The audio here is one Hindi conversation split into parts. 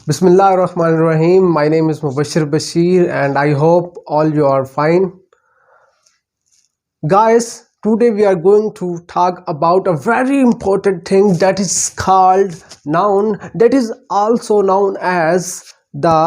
Bismillahirrahmanirrahim. My name is Mubashir Bashir and I hope all you are fine. Guys, today we are going to talk about a very important thing that is called noun, that is also known as the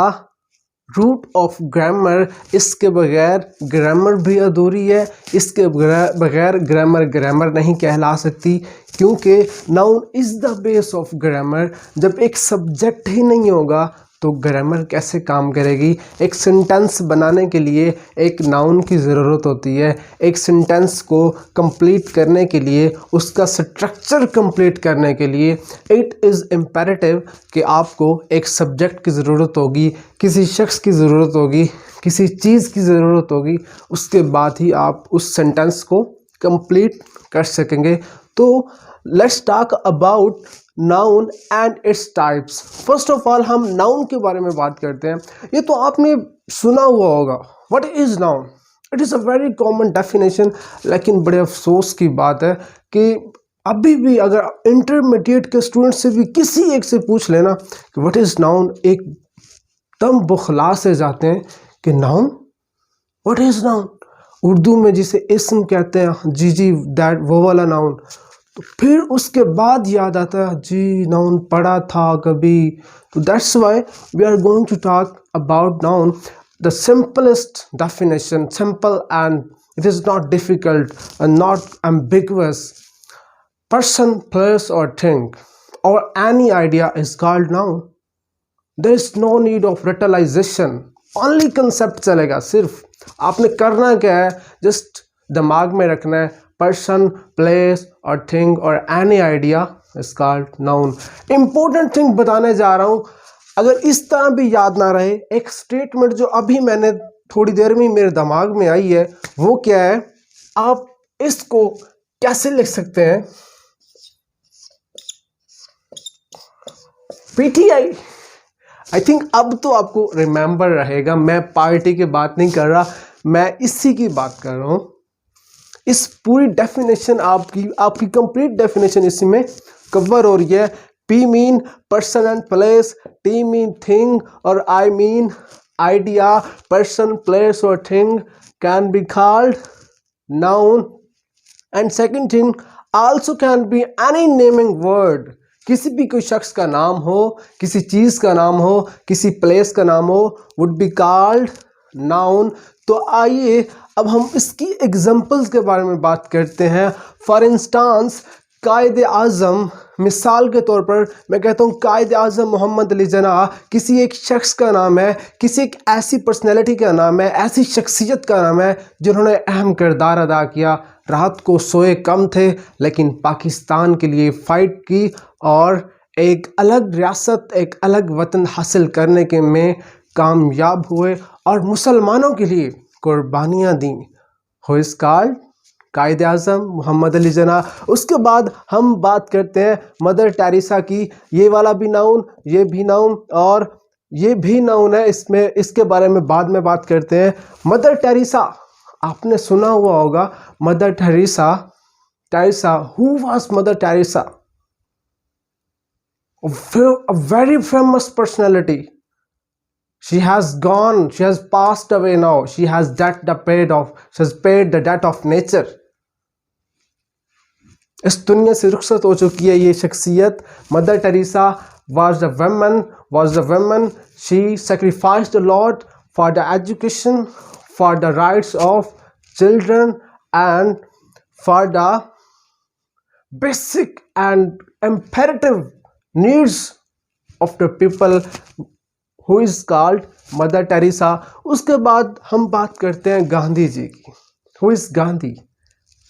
root of grammar. इसके बगैर ग्रामर भी अधूरी है, इसके बगैर ग्रामर ग्रामर नहीं कहला सकती, क्योंकि noun is the base of grammar. जब एक सब्जेक्ट ही नहीं होगा तो ग्रामर कैसे काम करेगी. एक सेंटेंस बनाने के लिए एक नाउन की ज़रूरत होती है. एक सेंटेंस को कंप्लीट करने के लिए, उसका स्ट्रक्चर कंप्लीट करने के लिए इट इज़ इम्पेरेटिव कि आपको एक सब्जेक्ट की ज़रूरत होगी, किसी शख्स की ज़रूरत होगी, किसी चीज़ की ज़रूरत होगी. उसके बाद ही आप उस सेंटेंस को कंप्लीट कर सकेंगे. तो let's talk about noun and its types. First of all हम नाउन के बारे में बात करते हैं. ये तो आपने सुना हुआ होगा, what is noun. It is a very common definition. लेकिन बड़े अफसोस की बात है कि अभी भी अगर इंटरमीडिएट के स्टूडेंट से भी किसी एक से पूछ लेना कि व्हाट इज़ नाउन, एक दम बुखला से जाते हैं कि noun, what is noun. Urdu में जिसे इस्म कहते हैं, जी दैट, वो वाला नाउन. तो फिर उसके बाद याद आता है जी नाउन पढ़ा था कभी. तो that's why we are going to talk about noun. The simplest definition, simple and it is not difficult and not ambiguous. Person, place और थिंग और any idea is called noun. There is no need of ritualization, only concept चलेगा. सिर्फ आपने करना क्या है, जस्ट दिमाग में रखना है पर्सन, प्लेस और थिंग और any idea is called noun. Important thing बताने जा रहा हूँ. अगर इस तरह भी याद ना रहे, एक स्टेटमेंट जो अभी मैंने थोड़ी देर में मेरे दिमाग में आई है, वो क्या है, आप इसको कैसे लिख सकते हैं. पीटीआई. आई थिंक अब तो आपको रिमेंबर रहेगा. मैं पार्टी की बात नहीं कर रहा, मैं इसी की बात कर रहा हूँ. इस पूरी डेफिनेशन आपकी कंप्लीट डेफिनेशन इसी में कवर हो रही है. P mean person and place, T mean thing और I mean idea. Person, place और thing can be called noun. And second thing, also can be any naming word. किसी भी कोई शख्स का नाम हो, किसी चीज़ का नाम हो, किसी प्लेस का नाम हो, वुड बी कॉल्ड नाउन. तो आइए अब हम इसकी एग्जांपल्स के बारे में बात करते हैं. फॉर इंस्टांस, कायद आज़म, मिसाल के तौर पर मैं कहता हूँ कायद आज़म मोहम्मद अली जिन्ना किसी एक शख्स का नाम है, किसी एक ऐसी पर्सनैलिटी का नाम है, ऐसी शख्सियत का नाम है जिन्होंने अहम किरदार अदा किया. रात को सोए कम थे लेकिन पाकिस्तान के लिए फ़ाइट की और एक अलग रियासत, एक अलग वतन हासिल करने के में कामयाब हुए और मुसलमानों के लिए कुर्बानियाँ दी. हु इज़ कॉल्ड कायद आज़म मोहम्मद अली जिन्ना. उसके बाद हम बात करते हैं मदर टेरेसा की. ये वाला भी नाउन, ये भी नाउन और ये भी नाउन है. इसमें इसके बारे में बाद में बात करते हैं. मदर टेरेसा, आपने सुना हुआ होगा mother Teresa. Who was mother Teresa? A very famous personality. She has gone, she has passed away now. She has paid the debt of nature. इस दुनिया से रुखसत हो चुकी है ये शख्सियत. Mother Teresa was the woman. She sacrificed a lot for the education, for the rights of children and for the basic and imperative needs of the people, who is called mother Teresa. उसके बाद हम बात करते हैं गांधी जी की. Who is Gandhi?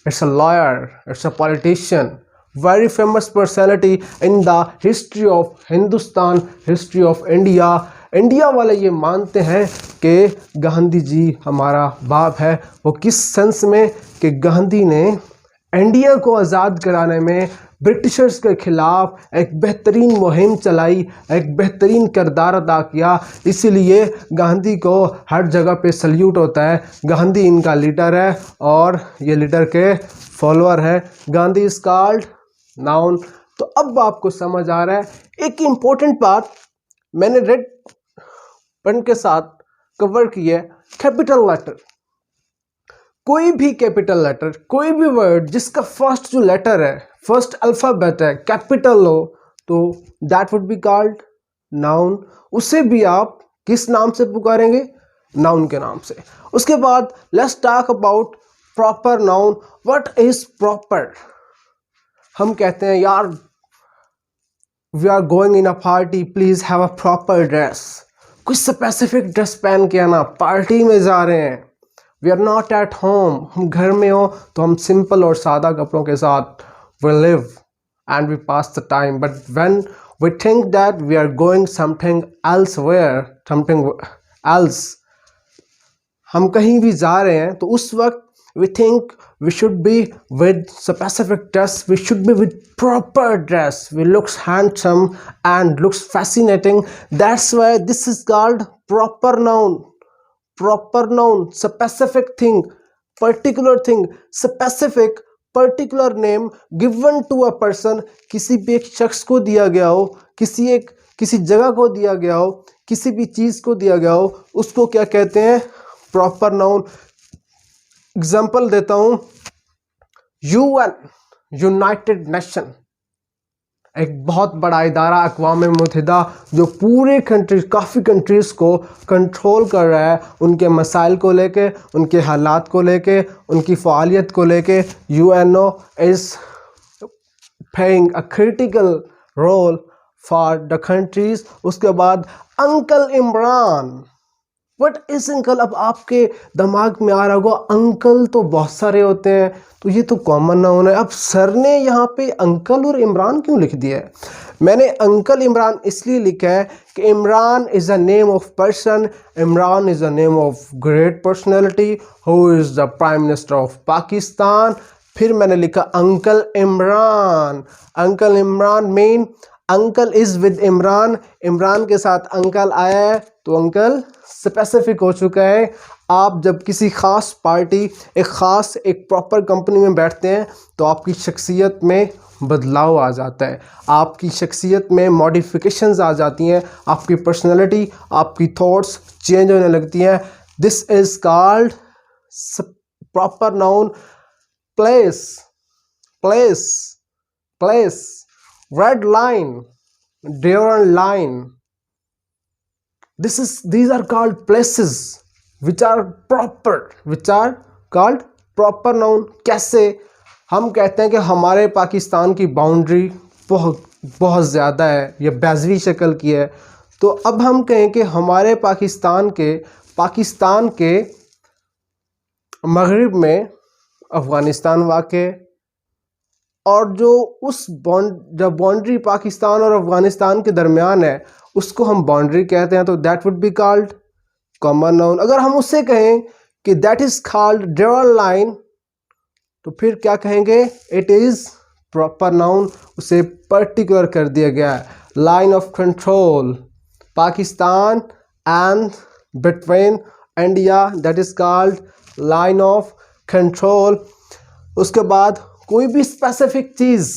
It's a lawyer, it's a politician, very famous personality in the history of Hindustan, history of India. India वाले ये मानते हैं कि गांधी जी हमारा बाप है. वो किस सेंस में कि गांधी ने इंडिया को आज़ाद कराने में ब्रिटिशर्स के ख़िलाफ़ एक बेहतरीन मुहिम चलाई, एक बेहतरीन किरदार अदा किया. इसीलिए गांधी को हर जगह पे सल्यूट होता है. गांधी इनका लीडर है और ये लीडर के फॉलोअर है. Gandhi is called noun. तो अब आपको समझ आ रहा है एक इम्पोर्टेंट बात मैंने रेड पेन के साथ कवर किया कैपिटल लेटर। कोई भी कैपिटल लेटर, कोई भी वर्ड जिसका फर्स्ट जो लेटर है, फर्स्ट अल्फाबेट है, कैपिटल हो, तो that would be called noun. उसे भी आप किस नाम से पुकारेंगे? नाउन के नाम से। उसके बाद let's talk about proper noun. What is proper? हम कहते हैं यार we are going in a party, please have a proper dress. कुछ स्पेसिफिक ड्रेस पहन के आना, पार्टी में जा रहे हैं। वी आर नॉट एट होम, हम घर में हो तो हम सिंपल और सादा कपड़ों के साथ we live and we pass the time. But when we think that we are going something elsewhere, something else, हम कहीं भी जा रहे हैं तो उस वक्त we think we should be with specific dress, we should be with proper dress, we looks handsome and looks fascinating. That's why this is called proper noun. Proper noun, specific thing, particular thing, specific particular name given to a person. किसी भी एक शख्स को दिया गया हो, किसी जगह को दिया गया हो, किसी भी चीज़ को दिया गया हो, उसको क्या कहते हैं? Proper noun. एग्जाम्पल देता हूं, यूएन, यूनाइटेड नेशन, एक बहुत बड़ा इदारा, अक़वाम मुत्तहिदा, जो पूरे कंट्रीज, काफ़ी कंट्रीज़ को कंट्रोल कर रहा है, उनके मसाइल को लेके, उनके हालात को लेके, उनकी फ़ालियत को लेके। UNO is playing a critical role for the countries. उसके बाद uncle Imran. What is uncle? अब आपके दिमाग में आ रहा होगा अंकल तो बहुत सारे होते हैं, तो ये तो कॉमन नाउन है। अब सर ने यहाँ पे अंकल और इमरान क्यों लिख दिया है? मैंने अंकल इमरान इसलिए लिखा है कि Imran is a name of person, Imran is a name of great personality who is the prime minister of Pakistan. फिर मैंने लिखा uncle Imran. Uncle Imran mean uncle is with Imran, Imran के साथ अंकल आया है तो अंकल स्पेसिफिक हो चुका है। आप जब किसी ख़ास पार्टी, एक प्रॉपर कंपनी में बैठते हैं तो आपकी शख्सियत में बदलाव आ जाता है, आपकी शख्सियत में मॉडिफिकेशंस आ जाती हैं, आपकी पर्सनैलिटी, आपकी थॉट्स चेंज होने लगती हैं। This is called proper noun. Place, place, place, red line, Durand line, these are called places which are called proper noun. कैसे? हम कहते हैं कि हमारे पाकिस्तान की बाउंड्री बहुत ज़्यादा है, ये बैजवी शक्ल की है, तो अब हम कहें कि हमारे पाकिस्तान के मगरिब में अफ़गानिस्तान वाक़, और जो जब बाउंड्री पाकिस्तान और अफ़गानिस्तान के दरमियान है उसको हम बाउंड्री कहते हैं, तो that would be called common noun. अगर हम उससे कहें कि दैट इज़ कॉल्ड ड्यूरल लाइन, तो फिर क्या कहेंगे? इट इज़ प्रॉपर नाउन, उसे पर्टिकुलर कर दिया गया है। Line of control Pakistan and between India, that is called line of control. उसके बाद कोई भी स्पेसिफिक चीज़,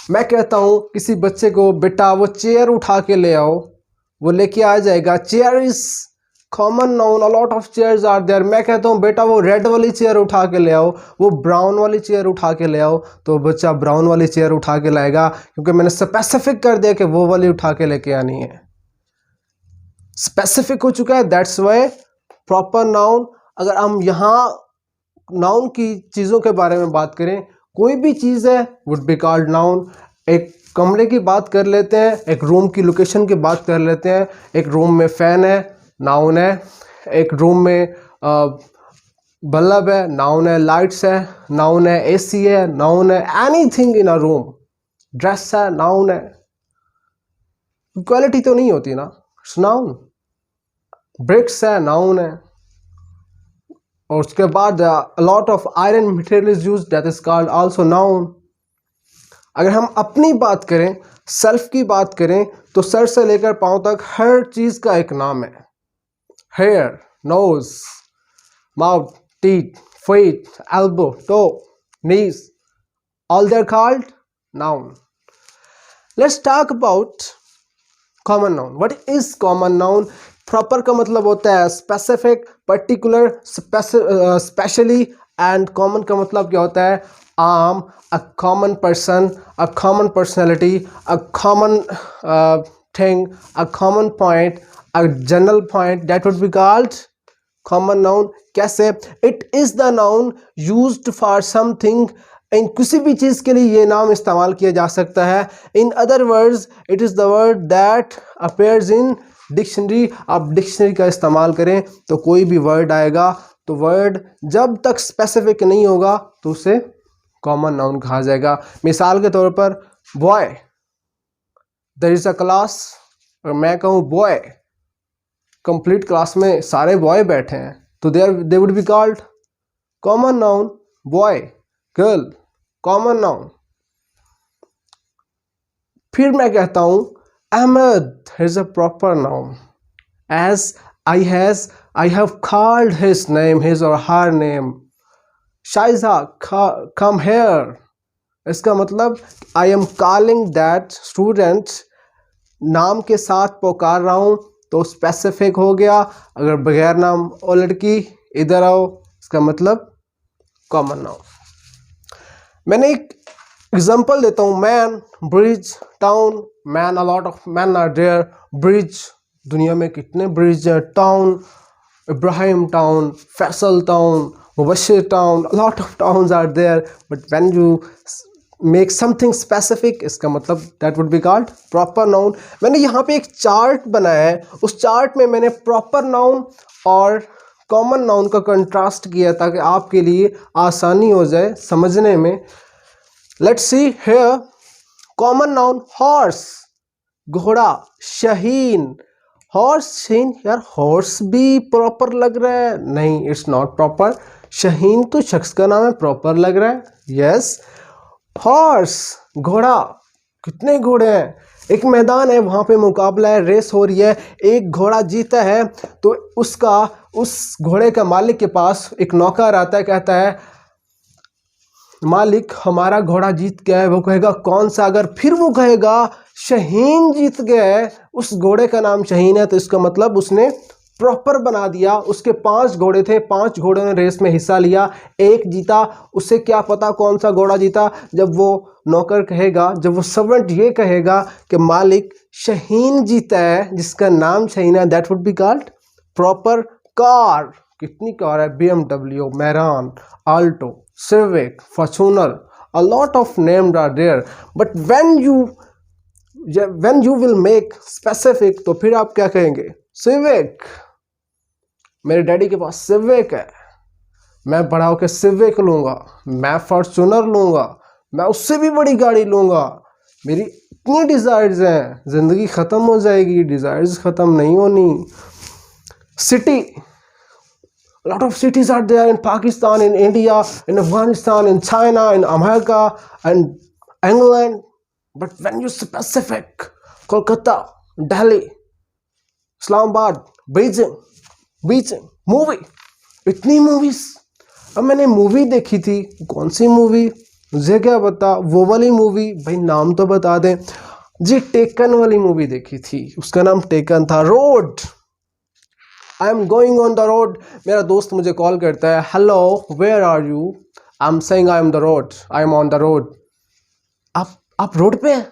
मैं कहता हूँ किसी बच्चे को बेटा वो चेयर उठा के ले आओ, वो लेके आ जाएगा। Chair is common noun, a lot of chairs are there. मैं कहता हूँ बेटा वो रेड वाली चेयर उठा के ले आओ, वो ब्राउन वाली चेयर उठा के ले आओ, तो बच्चा ब्राउन वाली चेयर उठा के लाएगा, क्योंकि मैंने स्पेसिफिक कर दिया कि वो वाली उठा के लेके आनी है। स्पेसिफिक हो चुका है, दैट्स वाई प्रॉपर नाउन। अगर हम यहाँ नाउन की चीज़ों के बारे में बात करें, कोई भी चीज़ है वुड बी कॉल्ड नाउन। एक कमरे की बात कर लेते हैं, एक रूम की लोकेशन की बात कर लेते हैं। एक रूम में फ़ैन है, नाउन है। एक रूम में बल्ब है, नाउन है। लाइट्स है, नाउन है। एसी है, नाउन है। Anything in a room, dress है, नाउन है। क्वालिटी तो नहीं होती ना, नाउन। ब्रिक्स है, नाउन है। और उसके बाद lot of iron material is used, that is called also known. अगर हम अपनी बात करें, सेल्फ की बात करें, तो सर से लेकर पांव तक हर चीज़ का एक नाम है। Hair, nose, mouth, teeth, feet, elbow, toe, knees, all they're called noun. Let's talk about common noun, what is common noun? Proper का मतलब होता है specific, particular, specially, and common का मतलब क्या होता है? आम, a common person, a common personality, a common thing, a common point, a general point, that would be called common noun. कैसे? It is the noun used for something. इन किसी भी चीज के लिए ये नाम इस्तेमाल किया जा सकता है. In other words it is the word that appears in dictionary. आप डिक्शनरी का इस्तेमाल करें तो कोई भी वर्ड आएगा, तो वर्ड जब तक स्पेसिफिक नहीं होगा तो उसे कॉमन नाउन कहा जाएगा. मिसाल के तौर पर boy, there is a class, और मैं कहूँ बॉय, कंप्लीट क्लास में सारे बॉय बैठे हैं, तो they would be called common noun. Boy, girl, common noun. फिर मैं कहता हूं Ahmed is a proper noun. As I have called his name, his और her name. Shaiza, come here. इसका मतलब I am calling that student, नाम के साथ पुकार रहा हूं तो स्पेसिफिक हो गया. अगर बगैर नाम, ओ लड़की इधर आओ, इसका मतलब कॉमन नाउन. मैंने एक एग्जांपल देता हूँ. Man, bridge, town. Man, a lot of man are there. Bridge, दुनिया में कितने ब्रिज हैं. Town, Ibrahim town, Faisal town, Mubashir town, lot of towns are there. But when you make something specific, इसका मतलब that would be called proper noun. मैंने यहाँ पे एक चार्ट बनाया है. उस चार्ट में मैंने प्रॉपर नाउन और कॉमन नाउन का कंट्रास्ट किया ताकि आपके लिए आसानी हो जाए समझने में. Let's see here. Common noun horse, घोड़ा. शहीन, हॉर्स, शहीन. यार हॉर्स भी प्रॉपर लग रहा है? नहीं, इट्स नॉट प्रॉपर. शहीन तो शख्स का नाम है, प्रॉपर लग रहा है. यस, हॉर्स, घोड़ा. कितने घोड़े हैं? एक मैदान है, वहां पे मुकाबला है, रेस हो रही है. एक घोड़ा जीता है तो उस घोड़े का मालिक के पास एक नौकर आता है, कहता है मालिक हमारा घोड़ा जीत गया है. वो कहेगा कौन सा? अगर फिर वो कहेगा शहीन जीत गया है, उस घोड़े का नाम शहीन है, तो इसका मतलब उसने प्रॉपर बना दिया. उसके 5 घोड़े थे, 5 घोड़ों ने रेस में हिस्सा लिया, एक जीता. उसे क्या पता कौन सा घोड़ा जीता? जब वो नौकर कहेगा, जब वो सर्वेंट ये कहेगा कि मालिक शहीन जीता है, जिसका नाम शहीन है, that would be called proper. Car, कितनी कार है? BMW, मैरान, Alto, Civic, Fortuner, a lot of names are there. But when you will make specific, तो फिर आप क्या कहेंगे? सिविक. मेरे डैडी के पास सिविक है, मैं बड़ा होकर सिविक लूंगा. मैं फॉर्च्यूनर लूंगा, मैं उससे भी बड़ी गाड़ी लूंगा. मेरी इतनी डिजायर्स हैं, जिंदगी खत्म हो जाएगी, डिजायर्स खत्म नहीं होनी. City, a lot of cities are there in Pakistan, in India, in Afghanistan, in China, in America, and England. But when you specific, Kolkata, Delhi, Islamabad, Beijing, movie, इतनी मूवीज. अब मैंने मूवी देखी थी. कौन सी मूवी? मुझे क्या पता. वो वाली मूवी, भाई नाम तो बता दें जी. टेकन वाली मूवी देखी थी, उसका नाम टेकन था. Road, I am going on the road. मेरा दोस्त मुझे कॉल करता है, hello where are you? I am saying I am the road, I am on the road. आप रोड पे हैं?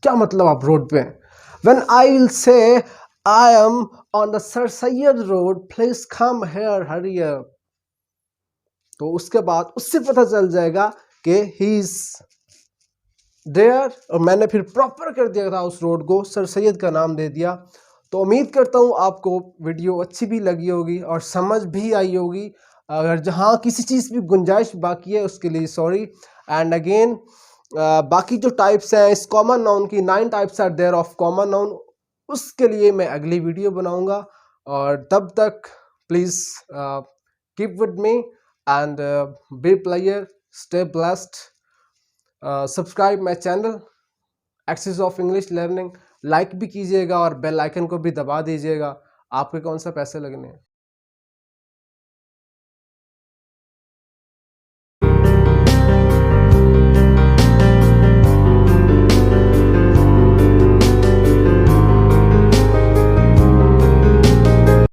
क्या मतलब आप रोड पे हैं? When I will say I am on the sir Syed road, please come here, hurry up. तो उसके बाद उससे पता चल जाएगा कि ही इज देयर. और मैंने फिर प्रॉपर कर दिया था उस रोड को, सर सैयद का नाम दे दिया. तो उम्मीद करता हूँ आपको वीडियो अच्छी भी लगी होगी और समझ भी आई होगी. अगर जहाँ किसी चीज़ की गुंजाइश बाकी है उसके लिए सॉरी. एंड अगेन बाकी जो टाइप्स हैं इस कॉमन नाउन की, 9 types are there of common noun, उसके लिए मैं अगली वीडियो बनाऊंगा. और तब तक please keep with me and be player, stay blessed. Subscribe my channel Axis of English learning. Like भी कीजिएगा और बेल आइकन को भी दबा दीजिएगा. आपके कौन सा पैसे लगने हैं.